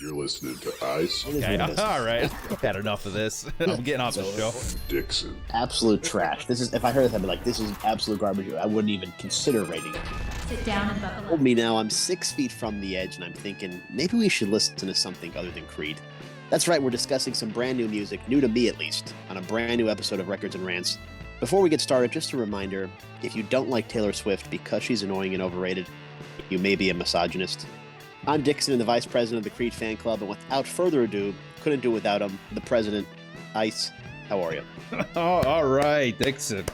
You're listening to Ice. Okay, all right. I've had enough of this. I'm getting off the show. Dixon. Absolute trash. This is, if I heard this, I'd be like, this is absolute garbage. I wouldn't even consider rating it. Sit down and buckle Told up. me now I'm 6 feet from the edge, and I'm thinking maybe we should listen to something other than Creed. That's right, we're discussing some brand new music, new to me at least, on a brand new episode of Records and Rants. Before we get started, just a reminder, if you don't like Taylor Swift because she's annoying and overrated, you may be a misogynist. I'm Dixon, the vice president of the Creed fan club, and without further ado, couldn't do without him, the president, Ice. How are you? Oh, all right, Dixon.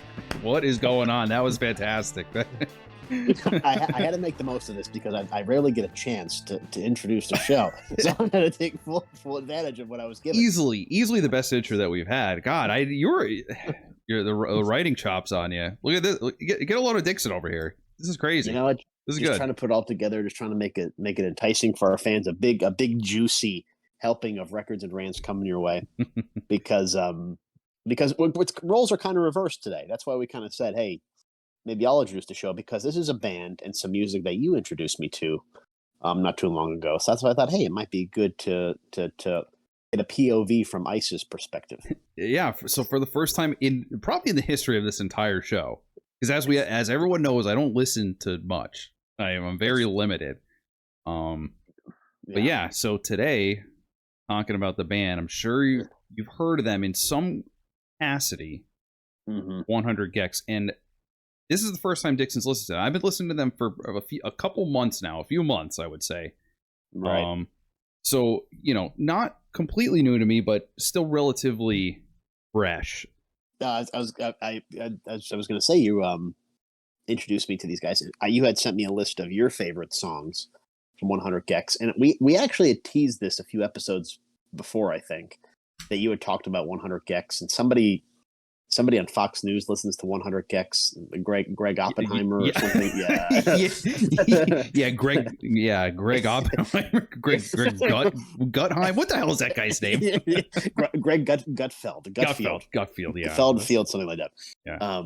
What is going on? That was fantastic. I had to make the most of this because I rarely get a chance to introduce the show, so I'm going to take full advantage of what I was given. Easily the best intro that we've had. God, you're the writing chops on you. Look at this. Get a load of Dixon over here. This is crazy. You know what? This is just good. Trying to put it all together, just trying to make it enticing for our fans. A big juicy helping of Records and Rants coming your way, because roles are kind of reversed today. That's why we kind of said, hey, maybe I'll introduce the show because this is a band and some music that you introduced me to not too long ago. So that's why I thought, hey, it might be good to get a POV from Ice's perspective. Yeah. So for the first time probably in the history of this entire show, because as everyone knows, I don't listen to much. I'm very limited. But yeah, so today, talking about the band, I'm sure you've heard of them in some capacity, 100 gecs, and this is the first time Dixon's listened to them. I've been listening to them for a couple months now, a few months, I would say. Right. So, not completely new to me, but still relatively fresh. I was going to say, you introduced me to these guys. You had sent me a list of your favorite songs from 100 gecs, and we actually had teased this a few episodes before, I think, that you had talked about 100 gecs, and somebody on Fox News listens to 100 gecs, Greg Oppenheimer or something. Greg Oppenheimer, Greg Gutheim. What the hell is that guy's name? Greg Gutfeld, yeah, Feldfield, something like that. Yeah.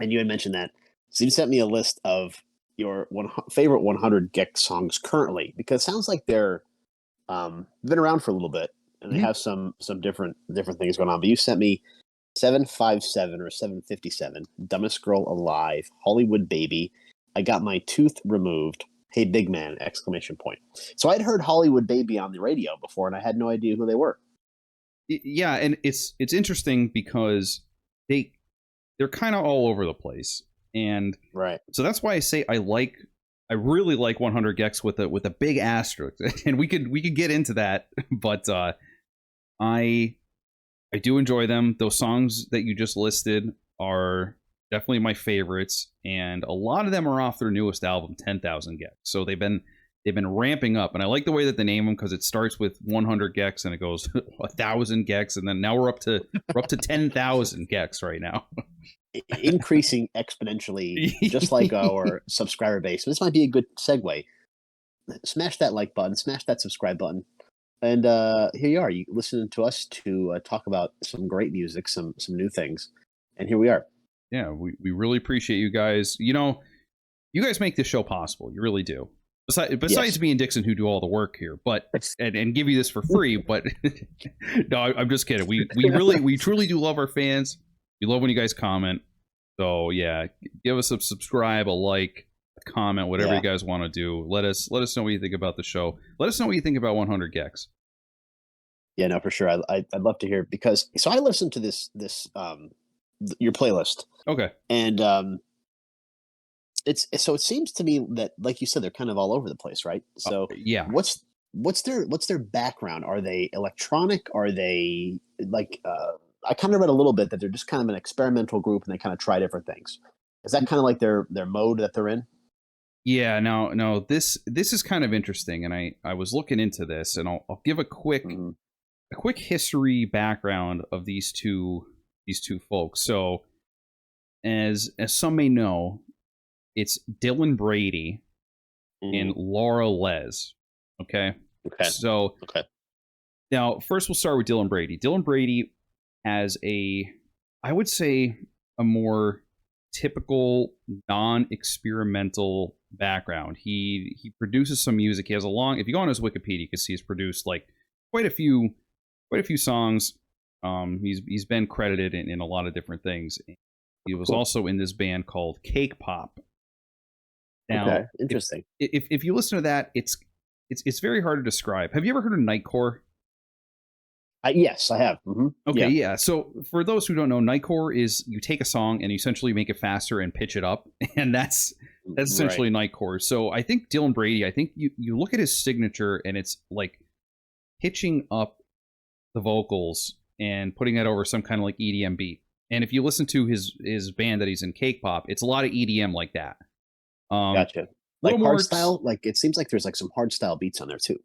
And you had mentioned that, so you sent me a list of your favorite 100 gecs songs currently, because it sounds like they're been around for a little bit and they have some different things going on. But you sent me 757 or 757, Dumbest Girl Alive, Hollywood Baby, I Got My Tooth Removed, Hey Big Man, exclamation point. So I'd heard Hollywood Baby on the radio before, and I had no idea who they were. Yeah, and it's interesting because they're kind of all over the place, and right. So that's why I say I really like 100 gecs with a big asterisk, and we could get into that, but I do enjoy them. Those songs that you just listed are definitely my favorites, and a lot of them are off their newest album, 10,000 gecs. So they've been ramping up, and I like the way that they name them because it starts with 100 gecs and it goes 1,000 gecs, and then now we're up to 10,000 gecs right now. Increasing exponentially, just like our subscriber base. This might be a good segue. Smash that like button, smash that subscribe button. And here you are. You listening to us to talk about some great music, some new things. And here we are. Yeah, we really appreciate you guys. You guys make this show possible. You really do. Besides me and Dixon, who do all the work here, but and give you this for free. But no, I'm just kidding. We truly do love our fans. We love when you guys comment. So yeah, give us a subscribe, a like, a comment, whatever you guys want to do. Let us know what you think about the show. Let us know what you think about 100 gecs. Yeah, no, for sure. I'd love to hear, because so I listened to this your playlist. Okay. And it seems to me that, like you said, they're kind of all over the place, right? So yeah. What's their background? Are they electronic? Are they like I kind of read a little bit that they're just kind of an experimental group and they kind of try different things. Is that kind of like their mode that they're in? Yeah, no, this is kind of interesting, and I was looking into this, and I'll give a quick history background of these two folks. So, as some may know, it's Dylan Brady and Laura Les. Okay. So now, first we'll start with Dylan Brady. Dylan Brady has I would say, a more typical non-experimental background. He produces some music. He has a long. If you go on his Wikipedia, you can see he's produced like quite a few songs. He's been credited in a lot of different things. He was also in this band called Cake Pop. Now, Okay, interesting. If you listen to that, it's very hard to describe. Have you ever heard of Nightcore? Yes, I have. Mm-hmm. Okay, yeah. So for those who don't know, Nightcore is you take a song and you essentially make it faster and pitch it up, and that's essentially Nightcore. So I think Dylan Brady, I think you look at his signature and it's like pitching up the vocals and putting that over some kind of like EDM beat. And if you listen to his band that he's in, Cake Pop, it's a lot of EDM like that. Gotcha. Like hardstyle, like it seems like there's like some hardstyle beats on there too.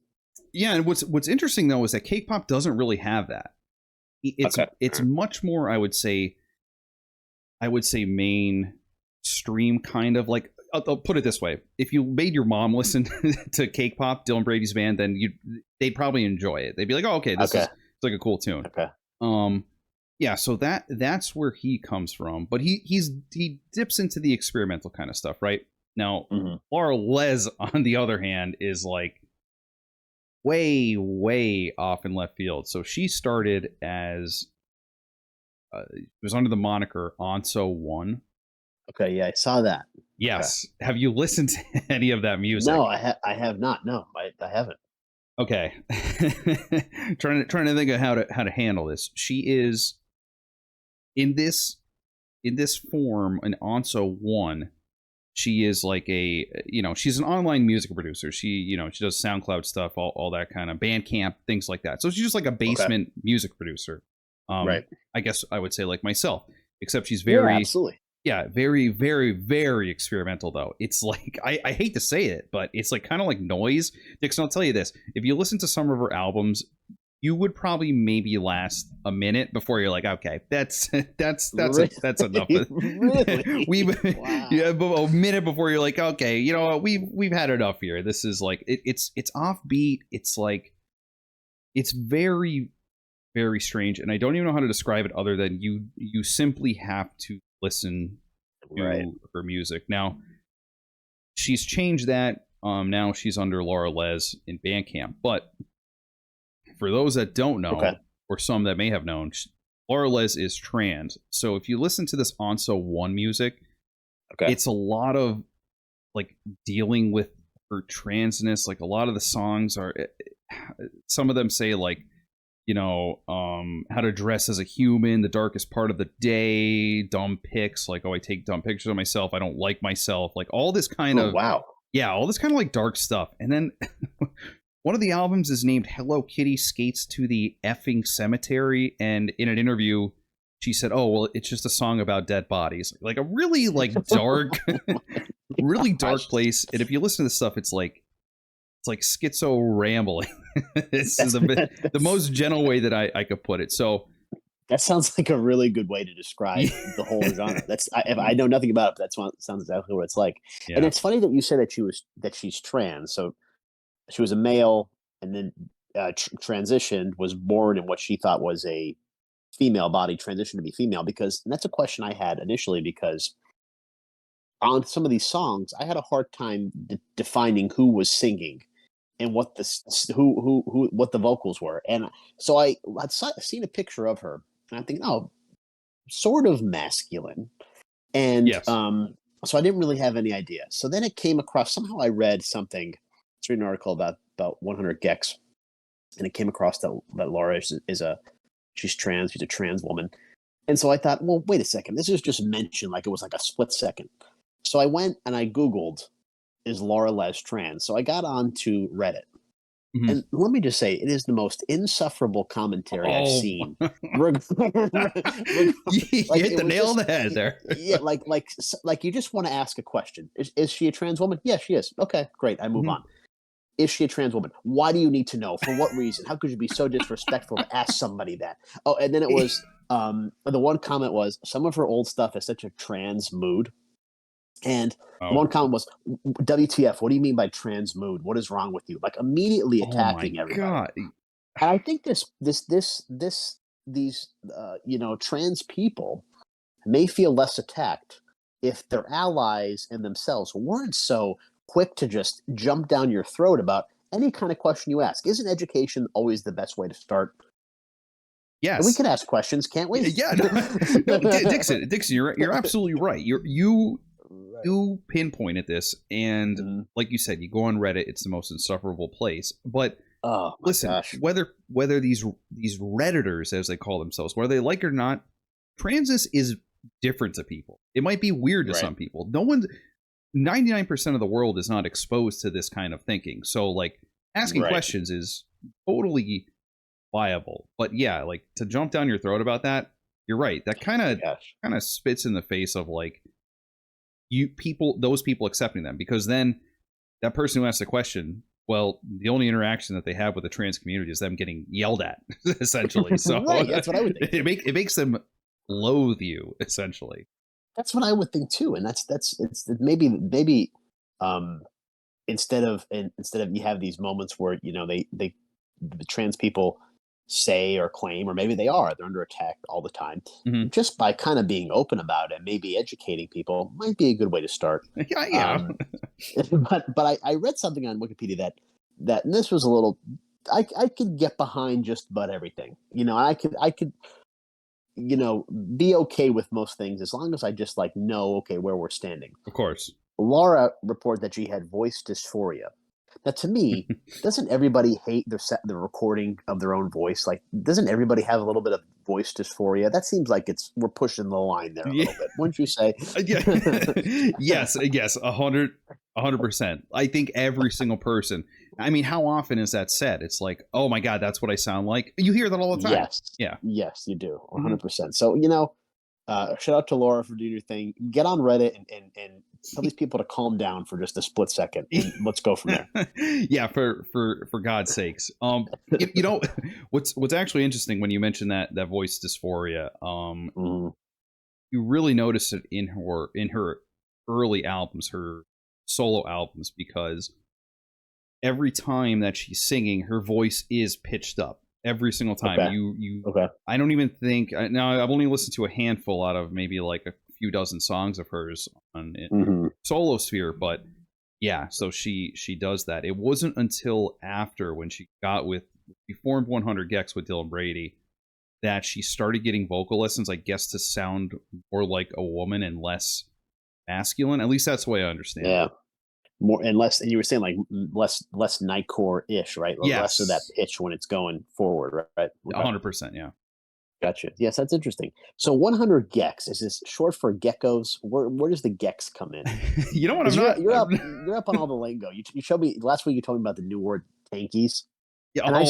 Yeah, and what's interesting though is that Cake Pop doesn't really have that. It's much more, I would say mainstream kind of like. I'll put it this way: if you made your mom listen to Cake Pop, Dylan Brady's band, then they'd probably enjoy it. They'd be like, "Oh, okay, this is it's like a cool tune." Okay. Yeah, so that's where he comes from, but he dips into the experimental kind of stuff, right? Now, Laura Les, on the other hand, is like way off in left field. So she started as it was under the moniker Onso One. Okay, yeah, I saw that. Yes. Okay. Have you listened to any of that music? No, I have not. No, I haven't. Okay. trying to think of how to handle this. She is in this form an Onso One. She is like she's an online music producer. She does SoundCloud stuff, all that kind of Bandcamp, things like that. So she's just like a basement music producer. Right. I guess I would say like myself, except she's very very experimental though. It's like, I hate to say it, but it's like kind of like noise. Dixon, I'll tell you this. If you listen to some of her albums, you would probably maybe last a minute before you're like, okay, that's really? That's enough. Really? Yeah, a minute before you're like, okay, you know what, we've had enough here. This is like it's offbeat. It's like it's very very strange, and I don't even know how to describe it other than you simply have to listen to her music. Now she's changed that. Now she's under Laura Les in Bandcamp, but for those that don't know, or some that may have known, Laura Les is trans. So if you listen to this Onso One music, it's a lot of like dealing with her transness. Like a lot of the songs are, some of them say like, how to dress as a human, the darkest part of the day, dumb pics, like, oh, I take dumb pictures of myself, I don't like myself, like all this kind of all this kind of like dark stuff. And then one of the albums is named Hello Kitty Skates to the Effing Cemetery, and in an interview she said, oh well, it's just a song about dead bodies. Like a really like dark really dark place. And if you listen to this stuff, it's like schizo rambling. It's the most gentle way that I could put it. So that sounds like a really good way to describe the whole genre. If I know nothing about it, but that sounds exactly what it's like. Yeah. And it's funny that you said that she's trans. So she was a male and then transitioned, was born in what she thought was a female body, transitioned to be female. And that's a question I had initially, because on some of these songs, I had a hard time defining who was singing and what what the vocals were. And so I'd seen a picture of her, and I'm thinking, oh, sort of masculine. And so I didn't really have any idea. So then it came across, somehow I read something. It's read an article about 100 gecs, and it came across that Laura she's trans, she's a trans woman. And so I thought, well, wait a second, this is just mentioned like it was like a split second. So I went and I Googled, is Laura Les trans? So I got on to Reddit. Mm-hmm. And let me just say, it is the most insufferable commentary I've seen. You hit the nail on the head there. Yeah, like you just want to ask a question. Is she a trans woman? Yeah, she is. Okay, great. I move on. Is she a trans woman? Why do you need to know? For what reason? How could you be so disrespectful to ask somebody that? Oh, and then it was, the one comment was, some of her old stuff is such a trans mood. And one comment was, WTF, what do you mean by trans mood? What is wrong with you? Like immediately attacking everybody. God. And I think these trans people may feel less attacked if their allies and themselves weren't so quick to just jump down your throat about any kind of question you ask. Isn't education always the best way to start? Yes. And we can ask questions, can't we? Yeah. No, Dixon, you're absolutely right. You pinpointed this, and like you said, you go on Reddit, it's the most insufferable place. But oh my listen, gosh. whether these Redditors, as they call themselves, whether they like it or not, transness is different to people. It might be weird to some people. 99% of the world is not exposed to this kind of thinking. So like asking questions is totally viable. But yeah, like to jump down your throat about that, you're right. That kind of spits in the face of like those people accepting them, because then that person who asks the question, well, the only interaction that they have with the trans community is them getting yelled at, essentially. So that's what I would think. It makes them loathe you, essentially. That's what I would think too, and it's maybe instead of you have these moments where the trans people say or claim, or maybe they're under attack all the time. Just by kind of being open about it, maybe educating people might be a good way to start. Yeah. But I read something on Wikipedia that and this was a little, I could get behind just about everything. I could be okay with most things as long as I just know where we're standing. Of course. Laura reported that she had voice dysphoria. Now, to me, doesn't everybody hate the recording of their own voice? Like, doesn't everybody have a little bit of voice dysphoria? That seems like we're pushing the line there a little bit, wouldn't you say? Yes, 100%. I think every single person. I mean, how often is that said? It's like, oh my God, that's what I sound like. You hear that all the time. Yes. Yeah. Yes, you do. 100%. So, shout out to Laura for doing your thing. Get on Reddit and tell these people to calm down for just a split second, and let's go from there. Yeah, for God's sakes. What's actually interesting when you mention that voice dysphoria, you really notice it in her early albums, her solo albums, because every time that she's singing, her voice is pitched up. Every single time. Okay. I don't even think now. I've only listened to a handful out of maybe like a few dozen songs of hers on Solo Sphere, but yeah. So she does that. It wasn't until after when she formed 100 gecs with Dylan Brady that she started getting vocal lessons, I guess, to sound more like a woman and less masculine. At least that's the way I understand it. Yeah. More and less, and you were saying like less nightcore-ish, right? Yes. Less of that pitch when it's going forward, right? 100%, yeah. Gotcha. Yes, that's interesting. So 100 gecs, is this short for geckos? Where does the gecs come in? You know what? You're up on all the lingo. You showed me last week. You told me about the new word tankies. Yeah, and I've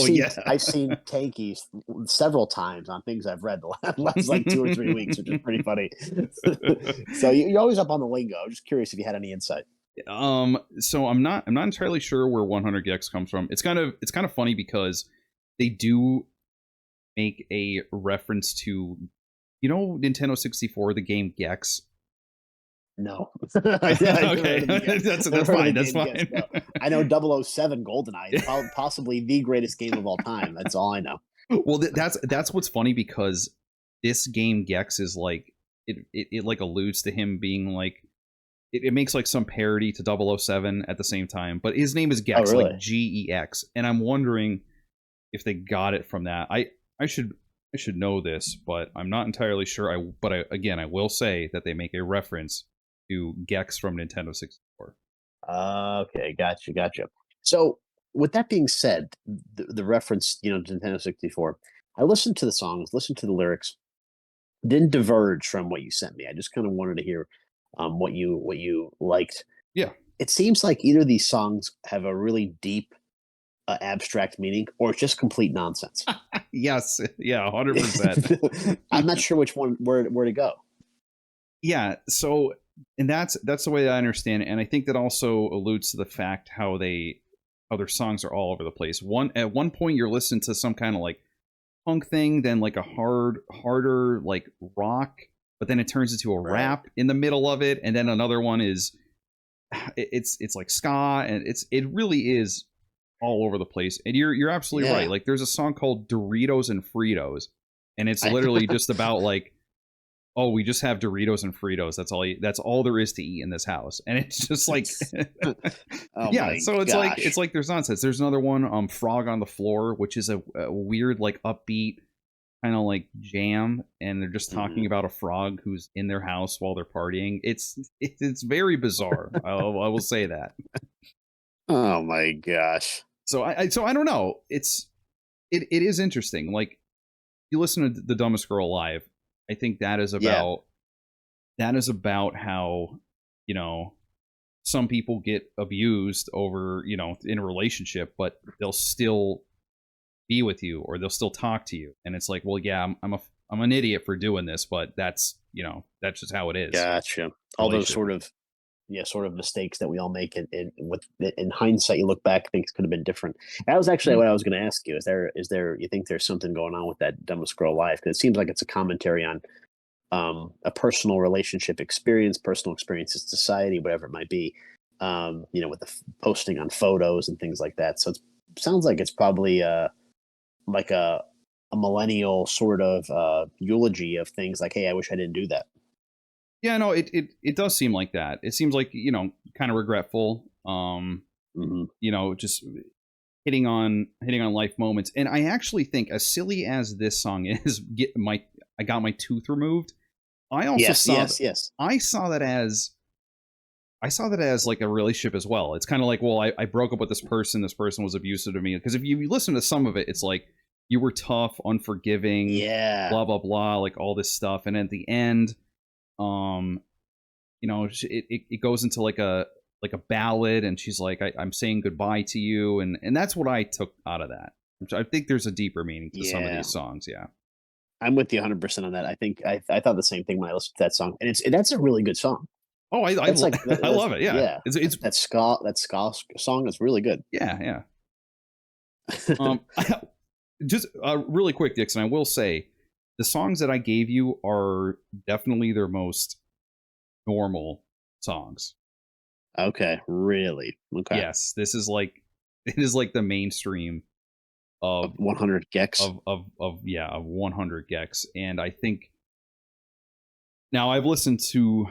seen tankies several times on things I've read the last like 2 or 3 weeks, which is pretty funny. So you're always up on the lingo. I'm just curious if you had any insight. So I'm not entirely sure where 100 gecs comes from. It's kind of funny because they do make a reference to, Nintendo 64, the game Gex. No. Okay, that's fine. That's fine. No. I know 007 GoldenEye, possibly the greatest game of all time. That's all I know. Well, that's what's funny, because this game Gex is like it like alludes to him being like. It makes like some parody to 007 at the same time, but his name is Gex, like GEX, and I'm wondering if they got it from that. I should know this, but I'm not entirely sure. I will say that they make a reference to Gex from Nintendo 64. Okay, gotcha. So with that being said, the reference, to Nintendo 64, I listened to the songs, listened to the lyrics, didn't diverge from what you sent me. I just kind of wanted to hear what you liked. Yeah. It seems like either of these songs have a really deep abstract meaning, or it's just complete nonsense. Yes. Yeah. 100%. I'm not sure which one where to go. Yeah. So, and that's the way I understand it. And I think that also alludes to the fact how their songs are all over the place. At one point you're listening to some kind of like punk thing, then like a harder like rock, but then it turns into a rap in the middle of it, and then another one is it's like ska, and it really is all over the place. And you're absolutely right. Like there's a song called Doritos and Fritos, and it's literally just about like, oh, we just have Doritos and Fritos. That's all there is to eat in this house. And it's just like, Oh yeah. my So gosh. it's like there's nonsense. There's another one, Frog on the Floor, which is a weird, like upbeat kind of like jam. And they're just talking about a frog who's in their house while they're partying. It's very bizarre. I will say that. Oh my gosh. So I don't know. It is interesting. Like, you listen to The Dumbest Girl Alive, I think that is about how, you know, some people get abused over, you know, in a relationship, but they'll still be with you or they'll still talk to you. And it's like, well, yeah, I'm an idiot for doing this, but that's, you know, that's just how it is. Gotcha. All those sort of mistakes that we all make in hindsight, you look back, things could have been different. That was actually what I was going to ask you. Is there you think there's something going on with that Dumbest Girl Life? Because it seems like it's a commentary on a personal relationship experience, personal experience in society, whatever it might be. You know, with the posting on photos and things like that. So it sounds like it's probably like a millennial sort of eulogy of things like, hey, I wish I didn't do that. Yeah, no, it does seem like that. It seems like, you know, kind of regretful. You know, just hitting on life moments. And I actually think, as silly as this song is, I got my tooth removed. I also I saw that as like a relationship as well. It's kind of like, well, I broke up with this person. This person was abusive to me. Because if you listen to some of it, it's like, you were tough, unforgiving, blah blah blah, like all this stuff. And at the end, you know, it goes into like a ballad, and she's like, I'm saying goodbye to you, and that's what I took out of that. I think there's a deeper meaning to some of these songs. Yeah, I'm with you 100% on that. I think I thought the same thing when I listened to that song, and that's a really good song. Oh, I love it. Yeah, it's that ska song is really good. Yeah. Just really quick, Dixon, I will say the songs that I gave you are definitely their most normal songs. Okay, really? Okay. Yes, it is like the mainstream of 100 gecs of 100 gecs. And I think now I've listened to,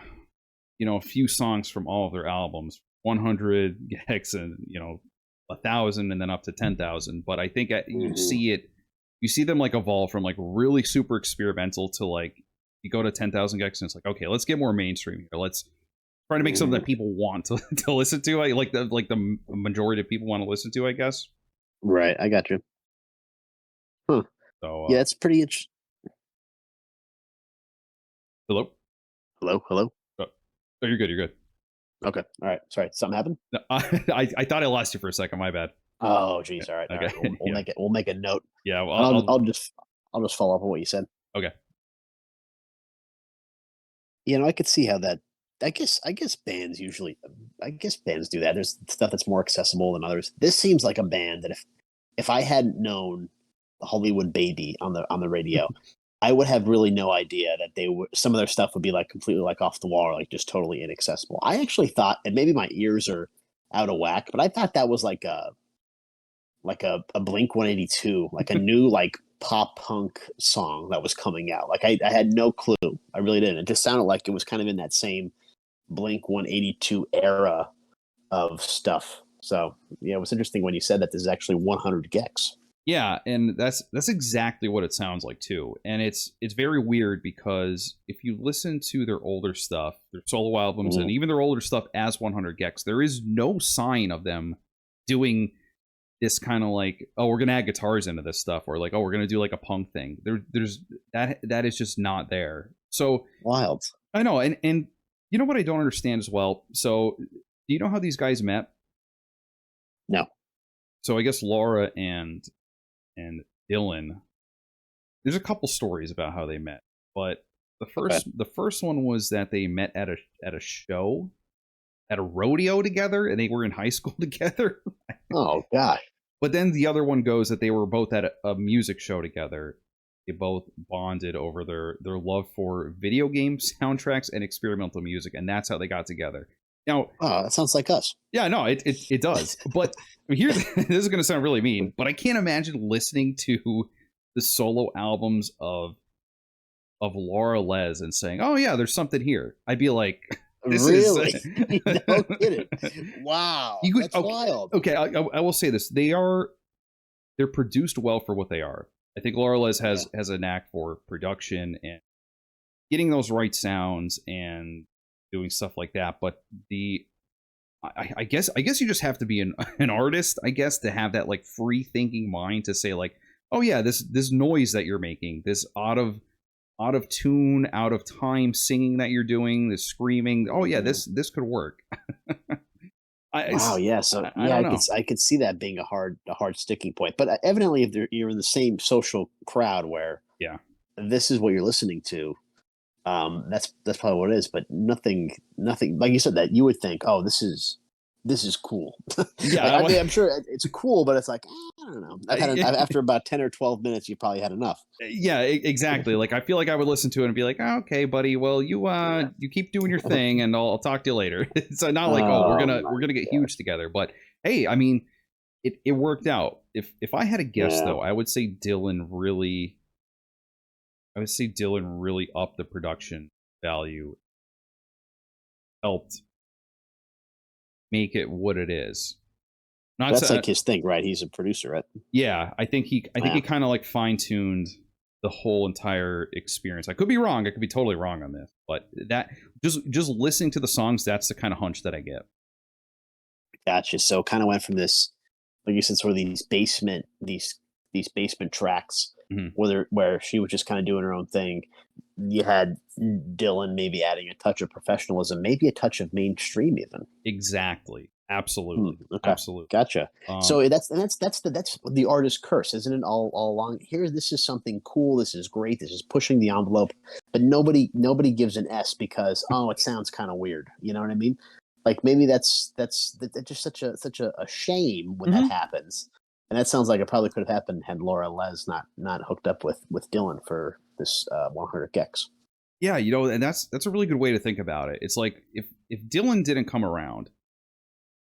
you know, a few songs from all of their albums, 100 gecs, and, you know, 1,000, and then up to 10,000. But I think you see them like evolve from like really super experimental to like, you go to 10,000 gecs and it's like, okay, let's get more mainstream here. Let's try to make something that people want to listen to. Like the majority of people want to listen to, I guess. Right, I got you. Huh. So yeah, it's pretty interesting. Hello. Oh, you're good. Okay. All right. Sorry. Something happened? No, I thought I lost you for a second. My bad. Oh, geez. All right. Okay. All right. We'll make a note. Yeah. Well, I'll just follow up on what you said. Okay. You know, I could see how that. I guess bands usually. I guess bands do that. There's stuff that's more accessible than others. This seems like a band that if I hadn't known the Hollywood Baby on the radio, I would have really no idea that some of their stuff would be like completely like off the wall, or like just totally inaccessible. I actually thought, and maybe my ears are out of whack, but I thought that was like a Blink 182, like a new like pop punk song that was coming out. Like I had no clue. I really didn't. It just sounded like it was kind of in that same Blink 182 era of stuff. So yeah, it was interesting when you said that this is actually 100 gecs. Yeah, and that's exactly what it sounds like too. And it's very weird because if you listen to their older stuff, their solo albums, and even their older stuff as 100 gecs, there is no sign of them doing this kind of like, oh, we're gonna add guitars into this stuff, or like, oh, we're gonna do like a punk thing. There's that is just not there. So wild. I know, and you know what I don't understand as well. So do you know how these guys met? No. So I guess Laura and Dylan, there's a couple stories about how they met, but the first one was that they met at a show, at a rodeo together, and they were in high school together. Oh gosh. But then the other one goes that they were both at a music show together. They both bonded over their love for video game soundtracks and experimental music, and that's how they got together. Now, oh, that sounds like us. Yeah, no, it does. But here, this is going to sound really mean, but I can't imagine listening to the solo albums of of Laura Les and saying, "Oh yeah, there's something here," I'd be like, "This Really? is." No kidding. Wow, You could that's wild. okay. I will say this: they're produced well for what they are. I think Laura Les Yeah. has a knack for production and getting those right sounds and doing stuff like that. But I guess you just have to be an artist, I guess, to have that like free thinking mind to say like, oh yeah, this noise that you're making, this out of tune, out of time singing that you're doing, this screaming, oh yeah, this could work. Wow, yeah. So I yeah, don't know. I could see that being a hard sticking point. But evidently, if you're in the same social crowd where Yeah. this is what you're listening to, that's probably what it is. But nothing like you said that you would think, oh, this is cool. Yeah. Like, I mean, I'm sure it's cool, but it's like I don't know. After about 10 or 12 minutes, you probably had enough. Yeah, exactly. Like I feel like I would listen to it and be like, oh, okay, buddy. Well, you keep doing your thing, and I'll talk to you later. It's not like, oh, Oh we're my gonna get god. huge together. But hey, I mean, it worked out. If I had a guess Yeah. though, I would say Dylan really upped the production value, helped make it what it is. Not That's to, like his thing, right? He's a producer, right? yeah, I think he Yeah. kind of like fine tuned the whole entire experience. I could be wrong. I could be totally wrong on this, but that just listening to the songs, that's the kind of hunch that I get. Gotcha. So kind of went from this, like you said, sort of these basement tracks Mhm. where she was just kind of doing her own thing. You had Dylan maybe adding a touch of professionalism, maybe a touch of mainstream even. Exactly. Absolutely. Okay, Absolutely. gotcha. Um, So that's the artist's curse, isn't it? All along here, this is something cool. This is great. This is pushing the envelope, but nobody gives an S because oh, it sounds kind of weird. You know what I mean? Like maybe that's just such a shame when that mhm. happens. And that sounds like it probably could have happened had Laura Les not hooked up with Dylan for this 100 gecs. Yeah, and that's a really good way to think about it. It's like if Dylan didn't come around,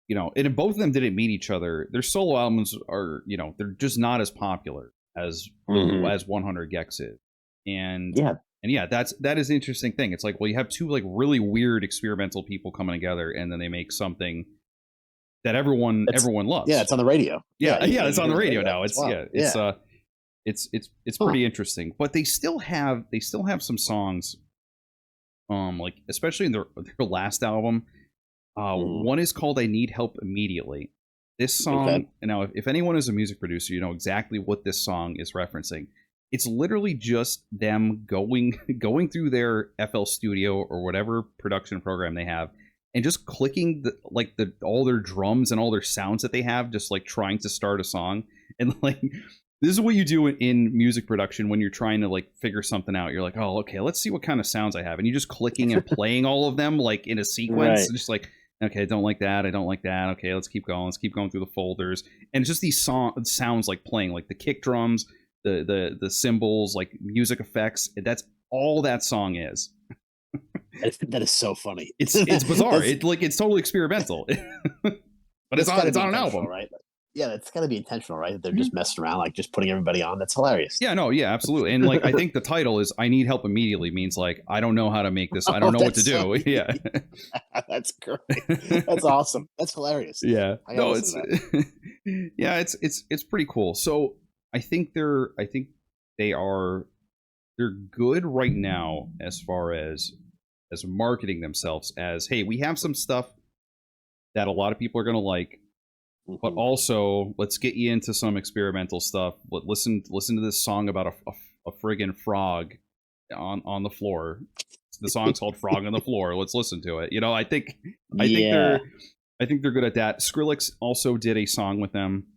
and if both of them didn't meet each other, their solo albums are, they're just not as popular as Hmm. as 100 gecs is. And Yeah, and yeah, that is an interesting thing. It's like, well, you have two like really weird experimental people coming together, and then they make something that it's everyone yeah, loves. it's on the radio. Yeah, Yeah, yeah, it's you on hear the on the radio radio. now. It's It's wild. yeah, Yeah. it's Huh. pretty interesting. But they still have some songs, like especially in their last album. Mhm. One is called "I Need Help Immediately." This Okay. song, now, if anyone is a music producer, you know exactly what this song is referencing. It's literally just them going going through their FL Studio or whatever production program they have, and just clicking the all their drums and all their sounds that they have, just like trying to start a song. And like this is what you do in music production when you're trying to like figure something out. You're like, oh, okay, let's see what kind of sounds I have, and you're just clicking and playing all of them like in a sequence, Right. and just like, okay, I don't like that. I don't like that. Okay, let's keep going. Let's keep going through the folders, and it's just these sounds like playing, like the kick drums, the cymbals, like music effects. That's all that song is. That is so funny. It's bizarre. That's It's totally experimental, but that's got to it's be on an intentional, album. right? Yeah, that's got to be intentional, right? That they're Mhm. just messing around, like just putting everybody on. That's hilarious. Yeah, no, yeah, absolutely. And like I think the title is "I Need Help Immediately" means like I don't know how to make this. I Oh, don't know what to that's so do. Yeah. that's great. That's awesome. That's hilarious. Yeah. I gotta No, listen it's to that. yeah, it's pretty cool. So I think they are they're good right now as far as marketing themselves as, hey, we have some stuff that a lot of people are gonna like, but Hmm. also let's get you into some experimental stuff. Listen to this song about a friggin' frog on the floor. The song's called "Frog on the Floor." Let's listen to it. I think Yeah. they're good at that. Skrillex also did a song with them.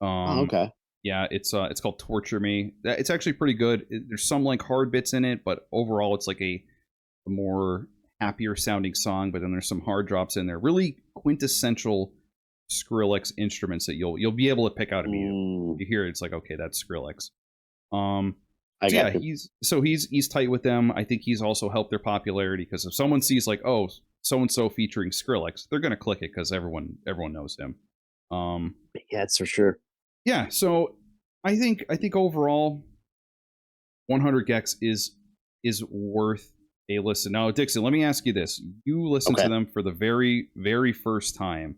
Oh, Um, okay. yeah, it's called "Torture Me." It's actually pretty good. There's some like hard bits in it, but overall, it's like a more happier sounding song. But then there's some hard drops in there. Really quintessential Skrillex instruments that you'll be able to pick out immediately. Mm, You hear it, it's like, okay, that's Skrillex. Um, I so yeah, got you. he's tight with them. I think he's also helped their popularity because if someone sees like, oh, so and so featuring Skrillex, they're gonna click it because everyone knows him. Um, Yeah, it's for sure. yeah, so I think overall, 100 gecs is is worth a listen. Now, Dixon, let me ask you this: you listened Okay. to them for the very, very first time,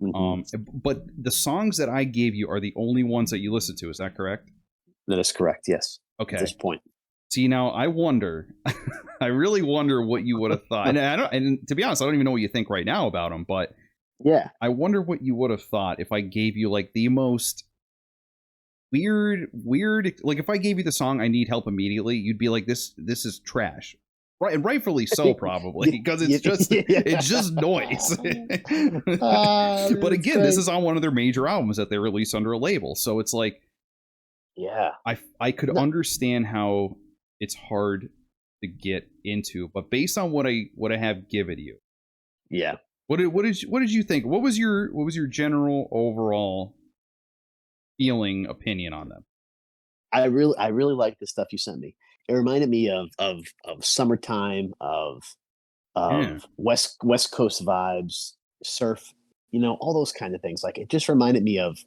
but the songs that I gave you are the only ones that you listened to. Is that correct? That is correct. Yes. Okay. At this point. See, now I wonder, I really wonder what you would have thought. And I don't, and to be honest, I don't even know what you think right now about them, but Yeah. I wonder what you would have thought if I gave you like the most weird, like if I gave you the song "I Need Help Immediately," you'd be like, this is trash. Right, and rightfully so, probably, because it's just noise. But again, this is on one of their major albums that they released under a label, so it's like, yeah, I could understand how it's hard to get into, but based on what I have given you, yeah. what did you think? What was your general overall feeling opinion on them? I really like the stuff you sent me. It reminded me of summertime, of West Coast vibes, surf, all those kind of things. Like it just reminded me of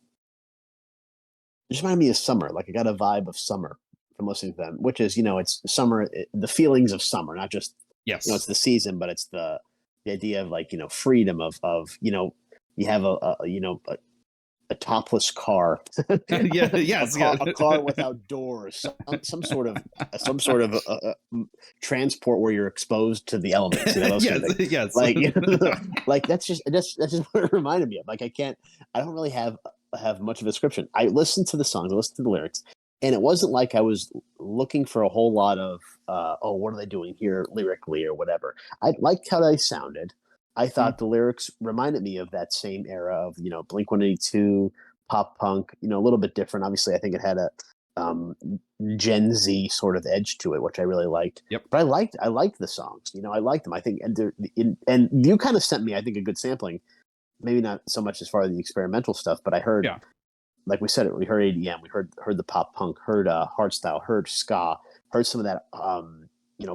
summer. Like I got a vibe of summer from listening to them, which is, it's summer, the feelings of summer, not just Yes, it's the season, but it's the idea of like, freedom of you have a topless car. yes, a car without doors, some sort of transport where you're exposed to the elements. Those kind of things. yes. Like, like that's just what it reminded me of. Like I don't really have much of a description. I listened to the songs, I listened to the lyrics, and it wasn't like I was looking for a whole lot of what are they doing here lyrically or whatever. I liked how they sounded. I thought the lyrics reminded me of that same era of, Blink-182, pop punk, a little bit different. Obviously, I think it had a Gen Z sort of edge to it, which I really liked. Yep. But I liked the songs. I liked them. I think, and you kind of sent me, I think, a good sampling. Maybe not so much as far as the experimental stuff, but I heard, like we said, we heard ADM, we heard the pop punk, heard hardstyle, heard ska, heard some of that,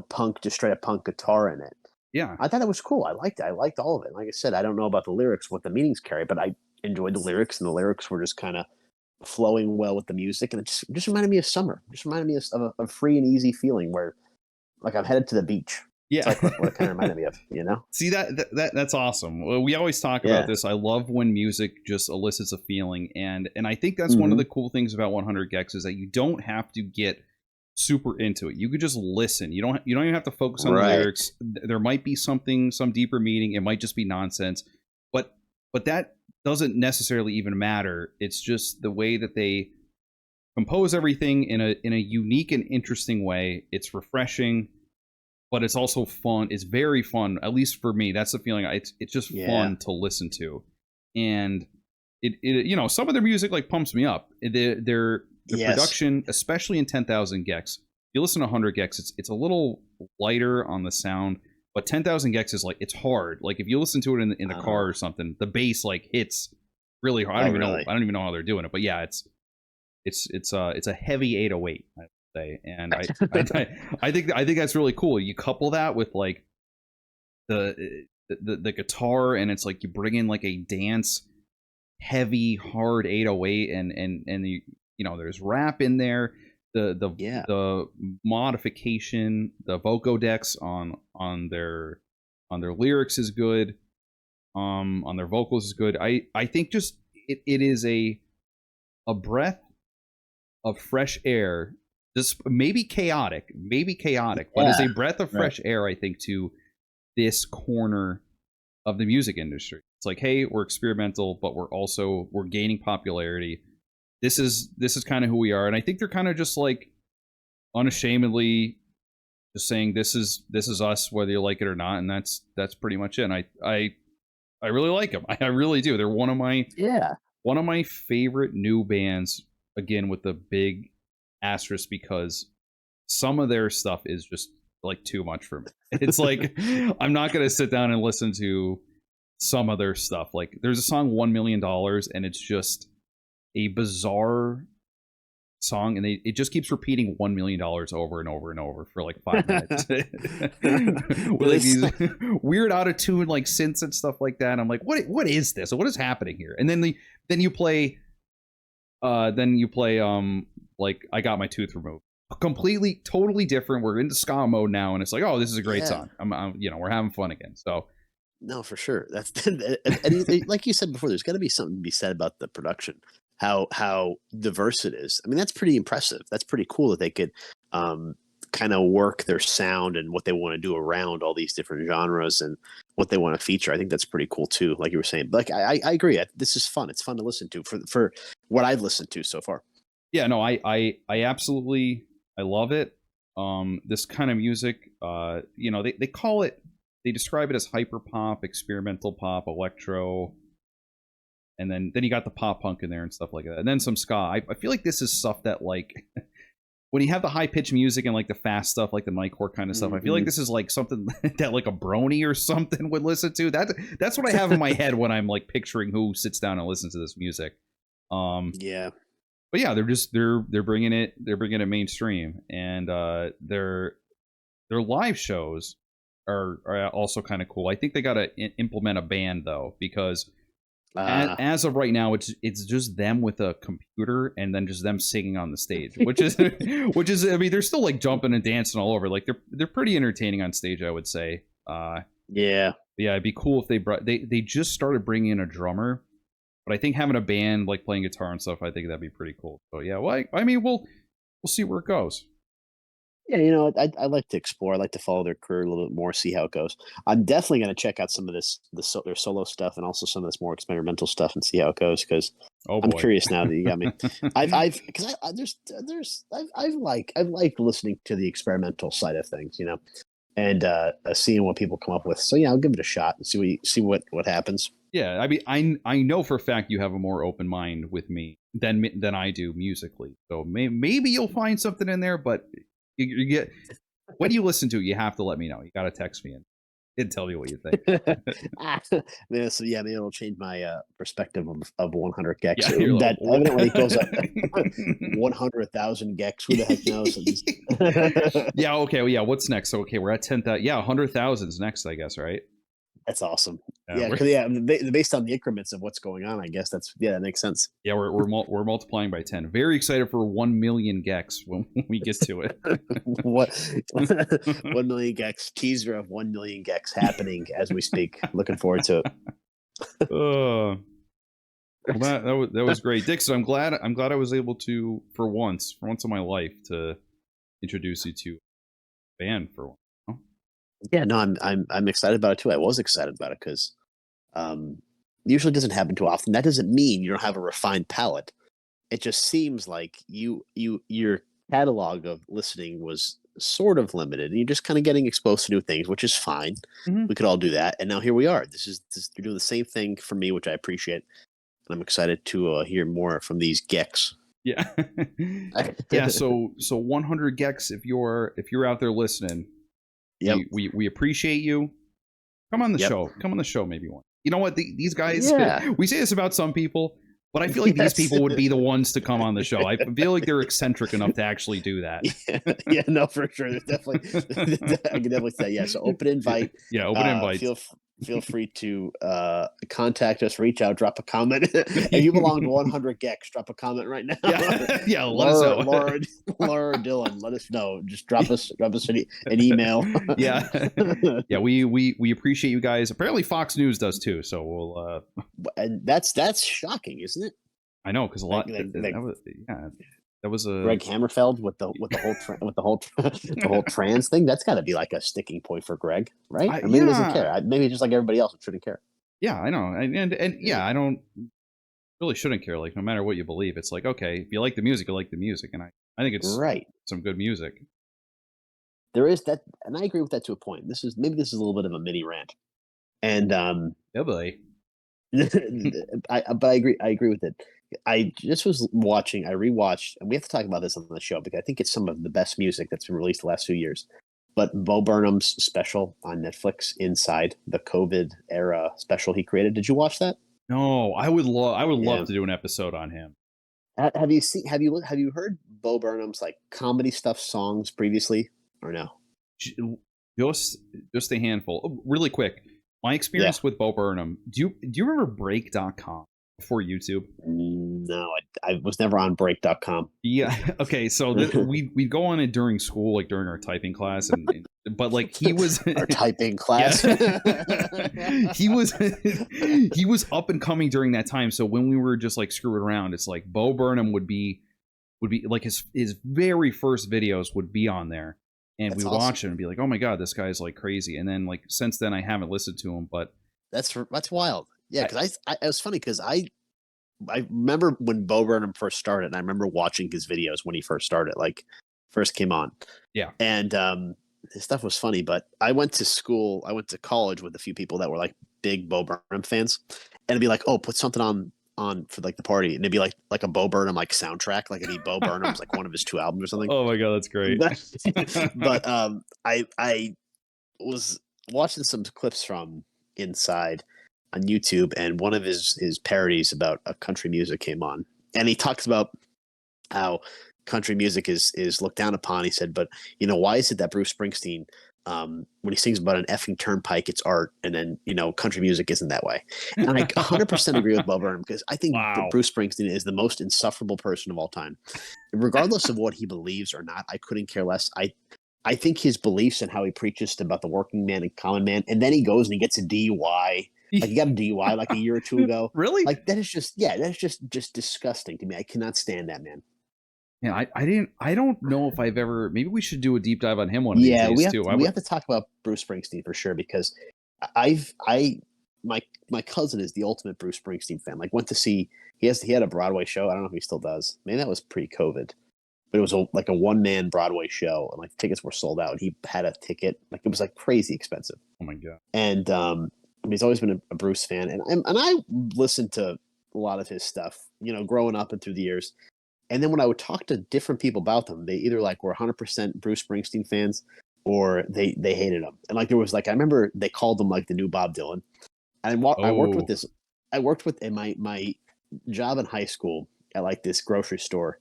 punk, just straight up punk guitar in it. Yeah, I thought it was cool. I liked it. I liked all of it. Like I said, I don't know about the lyrics, what the meanings carry, but I enjoyed the lyrics, and the lyrics were just kind of flowing well with the music, and it just reminded me of summer. It just reminded me of a free and easy feeling where, like, I'm headed to the beach. Yeah, it's like what it kind of reminded me of. See that's awesome. Well, we always talk about this. I love when music just elicits a feeling, and I think that's one of the cool things about 100 gecs is that you don't have to get super into it. You could just listen. You don't even have to focus on the lyrics. There might be some deeper meaning. It might just be nonsense, but that doesn't necessarily even matter. It's just the way that they compose everything in a unique and interesting way. It's refreshing, but it's also fun. It's very fun, at least for me. That's the feeling. It's just fun to listen to, and it some of their music like pumps me up. Their production, especially in 10,000 gecs. You listen to 100 gecs, it's a little lighter on the sound, but 10,000 gecs is like, it's hard. Like if you listen to it in the car or something, the bass like hits really hard. I don't even know how they're doing it, but yeah, it's a heavy 808, I would say, and I think that's really cool. You couple that with like the guitar, and it's like you bring in like a dance heavy hard 808, and there's rap in there, the modification, the vocodex on their lyrics is good, on their vocals is good. I think just it is a breath of fresh air, just maybe chaotic, but it's a breath of fresh air, I think, to this corner of the music industry. It's like, hey, we're experimental, but we're gaining popularity. This is kind of who we are, and I think they're kind of just like unashamedly just saying this is us, whether you like it or not, and that's pretty much it. And I really like them. I really do. They're one of my favorite new bands. Again, with the big asterisk, because some of their stuff is just like too much for me. It's like I'm not gonna sit down and listen to some of their stuff. Like there's a song $1 Million, and it's just a bizarre song, and it just keeps repeating $1 million over and over and over for like 5 minutes with like these weird out of tune like synths and stuff like that. And I'm like, what is this? What is happening here? And then you play like I Got My Tooth Removed, completely, totally different. We're into ska mode now, and it's like, oh, this is a great Yeah. song. We're having fun again. So No, for sure. That's like you said before. There's got to be something to be said about the production, how diverse it is. I mean, that's pretty impressive. That's pretty cool that they could kind of work their sound and what they want to do around all these different genres and what they want to feature. I think that's pretty cool too. Like you were saying, but like I agree. This is fun. It's fun to listen to for what I've listened to so far. yeah, no, I absolutely, I love it. This kind of music, they call it, they describe it as hyper pop, experimental pop, electro, and then you got the pop punk in there and stuff like that, and then some ska. I feel like this is stuff that, like, when you have the high pitched music and like the fast stuff, like the nightcore kind of stuff, I feel like this is like something that like a brony or something would listen to. That's what I have in my head when I'm like picturing who sits down and listens to this music. Yeah. But yeah, they're bringing it mainstream, and their live shows are also kind of cool. I think they got to implement a band though, because as of right now, it's just them with a computer and then just them singing on the stage, which is I mean, they're still like jumping and dancing all over. Like they're pretty entertaining on stage, I would say. Yeah. It'd be cool if they just started bringing in a drummer. But I think having a band like playing guitar and stuff, I think that'd be pretty cool. So yeah, well, I mean, we'll see where it goes. Yeah, I like to explore. I like to follow their career a little bit more, see how it goes. I'm definitely going to check out some of their solo stuff, and also some of this more experimental stuff, and see how it goes. Because I'm curious now that you got me. I've liked listening to the experimental side of things, and seeing what people come up with. So yeah, I'll give it a shot and see what happens. Yeah, I mean, I know for a fact you have a more open mind with me than I do musically. So maybe you'll find something in there, but you get, when you listen to it, you have to let me know. You got to text me and tell me what you think. Man, so yeah, maybe it'll change my perspective of 100 gecs. Yeah, That like, evidently goes up 100,000 gecs. Who the heck knows? Yeah. Okay. Well, yeah. What's next? So, okay, we're at 10,000. Yeah, 100,000 is next, I guess. Right. That's awesome. Yeah, based on the increments of what's going on, I guess that makes sense. Yeah, we're multiplying by 10. Very excited for 1 million gecs when we get to it. What 1 million gecs, teaser of 1 million gecs happening as we speak. Looking forward to it. Well, that was great, Dixon. I'm glad I was able to, for once in my life, to introduce you to a band for one. Yeah, no, I'm excited about it too. I was excited about it because usually doesn't happen too often. That doesn't mean you don't have a refined palate. It just seems like your catalog of listening was sort of limited, and you're just kind of getting exposed to new things, which is fine. Mm-hmm. We could all do that, and now here we are. You're doing the same thing for me, which I appreciate, and I'm excited to hear more from these gecs. Yeah, yeah. So 100 gecs. If you're out there listening. Yep. We appreciate you. Come on the show. Come on the show maybe one. You know what? These guys, we say this about some people, but I feel like these people would be the ones to come on the show. I feel like they're eccentric enough to actually do that. Yeah, no, for sure. There's definitely, I can definitely say, yeah. So open invite. Yeah, open invite. Feel free to contact us, reach out, drop a comment. If you belong to 100 gecs, drop a comment right now. Yeah, let us know. Laura or Dylan, let us know. Just drop us an email. Yeah, yeah. We appreciate you guys. Apparently, Fox News does too. So we'll. And that's shocking, isn't it? I know, because a lot. That was a Greg Hammerfeld with the whole trans thing. That's got to be like a sticking point for Greg, right? Maybe he doesn't care. Maybe just like everybody else shouldn't care. Yeah, I know, and yeah, I don't really shouldn't care. Like, no matter what you believe, it's like, okay, if you like the music, you like the music, and I think it's right. Some good music. There is that, and I agree with that to a point. This is a little bit of a mini rant, and yeah, boy. But I agree with it. I just was watching, I rewatched, and we have to talk about this on the show because I think it's some of the best music that's been released the last few years. But Bo Burnham's special on Netflix, Inside, the COVID era special he created. Did you watch that? No, I would love to do an episode on him. Have you heard Bo Burnham's like comedy stuff songs previously or no? Just a handful. Oh, really quick. My experience with Bo Burnham. Do you remember break.com? before YouTube? No, I was never on break.com. Yeah. Okay. So we'd go on it during school, like during our typing class, but like he was Our typing class. he was he was up and coming during that time. So when we were just like screwing around, it's like Bo Burnham would be like his very first videos would be on there, and That's we awesome. watch it and be like, oh my god, this guy's like crazy. And then like since then I haven't listened to him, but That's wild. Yeah, because I it was funny because I remember when Bo Burnham first started, and I remember watching his videos when he first started, like first came on. Yeah. And his stuff was funny, but I went to college with a few people that were like big Bo Burnham fans, and it'd be like, oh, put something on for like the party, and it'd be like a Bo Burnham like soundtrack, like it'd be Bo Burnham's like one of his 2 albums or something. Oh my god, that's great. But I was watching some clips from Inside on YouTube, and one of his parodies about country music came on, and he talks about how country music is looked down upon. He said, but why is it that Bruce Springsteen, when he sings about an effing turnpike, it's art, and then country music isn't that way? And I 100% agree with Bob Burnham, because I think that Bruce Springsteen is the most insufferable person of all time, regardless of what he believes or not. I couldn't care less. I think his beliefs and how he preaches about the working man and common man, and then he goes and he gets a DUI. Like he got a DUI like a year or two ago. Really? Like that is just disgusting to me. I cannot stand that man. Yeah, I don't know if I've ever. Maybe we should do a deep dive on him one of these days too. We have to talk about Bruce Springsteen for sure, because my cousin is the ultimate Bruce Springsteen fan. Like went to see he had a Broadway show. I don't know if he still does. Maybe that was pre-COVID. But it was like a one-man Broadway show, and like tickets were sold out. He had a ticket, like it was like crazy expensive. Oh my god! And he's always been a Bruce fan, and I listened to a lot of his stuff, growing up and through the years. And then when I would talk to different people about them, they either like were 100% Bruce Springsteen fans, or they hated him. And like there was like I remember they called him like the new Bob Dylan. And I worked with this. I worked with in my job in high school at like this grocery store.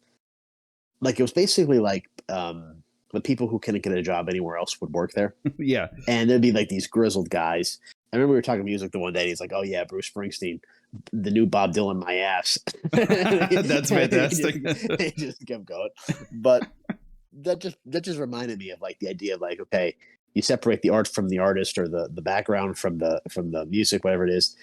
Like it was basically like the people who couldn't get a job anywhere else would work there. Yeah. And there'd be like these grizzled guys. I remember we were talking music the one day, and he's like, oh yeah, Bruce Springsteen, the new Bob Dylan, my ass. That's fantastic. He just kept going. But that just reminded me of like the idea of like, okay, you separate the art from the artist, or the background from the music, whatever it is.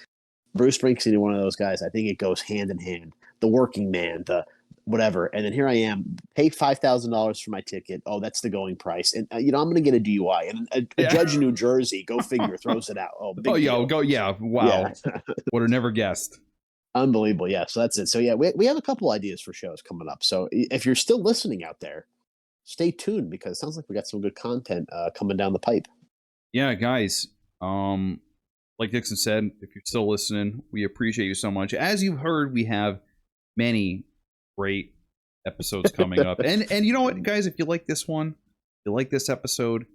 Bruce Springsteen is one of those guys. I think it goes hand in hand. The working man, the whatever. And then here I am, pay $5,000 for my ticket. Oh, that's the going price. And I'm going to get a DUI. And a judge in New Jersey, go figure, throws it out. Oh, big deal. Go. Yeah. Wow. Yeah. Would have never guessed. Unbelievable. Yeah. So that's it. So yeah, we have a couple ideas for shows coming up. So if you're still listening out there, stay tuned, because it sounds like we got some good content coming down the pipe. Yeah, guys. Like Dixon said, if you're still listening, we appreciate you so much. As you've heard, we have many great episodes coming up. And you know what, guys, if you like this one, if you like this episode,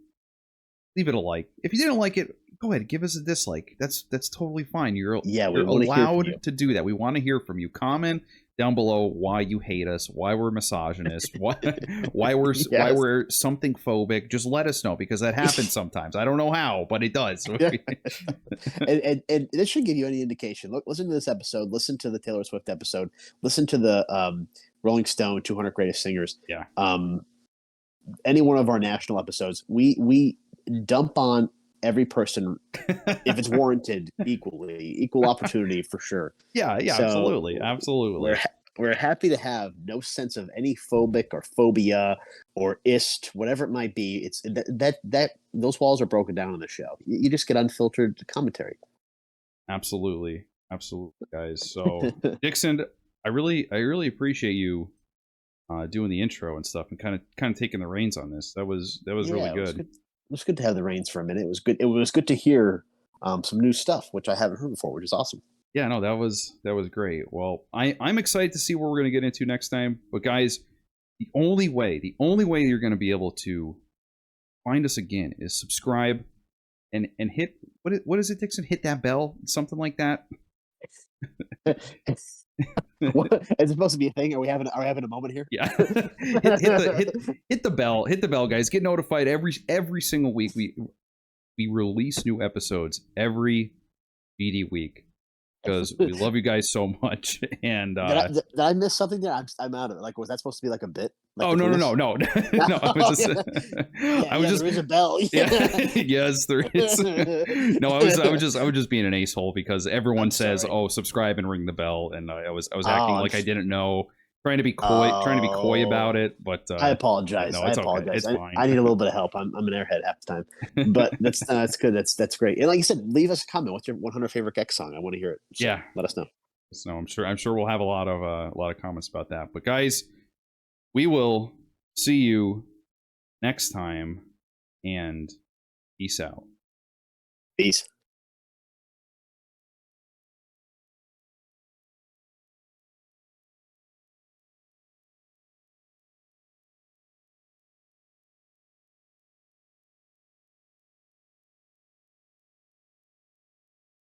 leave it a like. If you didn't like it, go ahead, give us a dislike. That's totally fine. You're allowed to do that. We want to hear from you. Comment down below why you hate us, why we're misogynist, why we're something phobic. Just let us know, because that happens sometimes. I don't know how, but it does. and this should give you any indication. Look, listen to this episode. Listen to the Taylor Swift episode. Listen to the Rolling Stone 200 Greatest Singers. Yeah. Any one of our national episodes, we dump on every person if it's warranted equal opportunity for sure. Yeah, so absolutely. We're happy to have no sense of any phobic or phobia or ist, whatever it might be. It's that those walls are broken down on the show. You just get unfiltered commentary. Absolutely, guys. So Dixon, I really appreciate you doing the intro and stuff, and kind of taking the reins on this. That was really good. It was good to have the reins for a minute. It was good. It was good to hear some new stuff, which I haven't heard before, which is awesome. Yeah, no, that was great. Well, I'm excited to see what we're going to get into next time. But guys, the only way you're going to be able to find us again is subscribe and hit what is it, Dixon? Hit that bell, something like that. What, is it supposed to be a thing? Are we having a moment here? Yeah. hit the bell, guys. Get notified every single week. We release new episodes every BD week. because we love you guys so much. And Did I miss something there? I'm out of it. Like, was that supposed to be like a bit? Like oh no. No, I was just I was just there is a bell. yeah, yes, there is. No, I was just being an ace-hole because everyone says, sorry. "Oh, subscribe and ring the bell," and I was acting like I didn't know, trying to be coy about it. But I apologize. no, I it's apologize. okay. It's fine. I need a little bit of help. I'm an airhead half the time, but that's good. That's great. And like you said, leave us a comment. What's your 100 favorite gecs song? I want to hear it. So yeah, let us know. So I'm sure we'll have a lot of comments about that. But guys, we will see you next time, and peace out. Peace.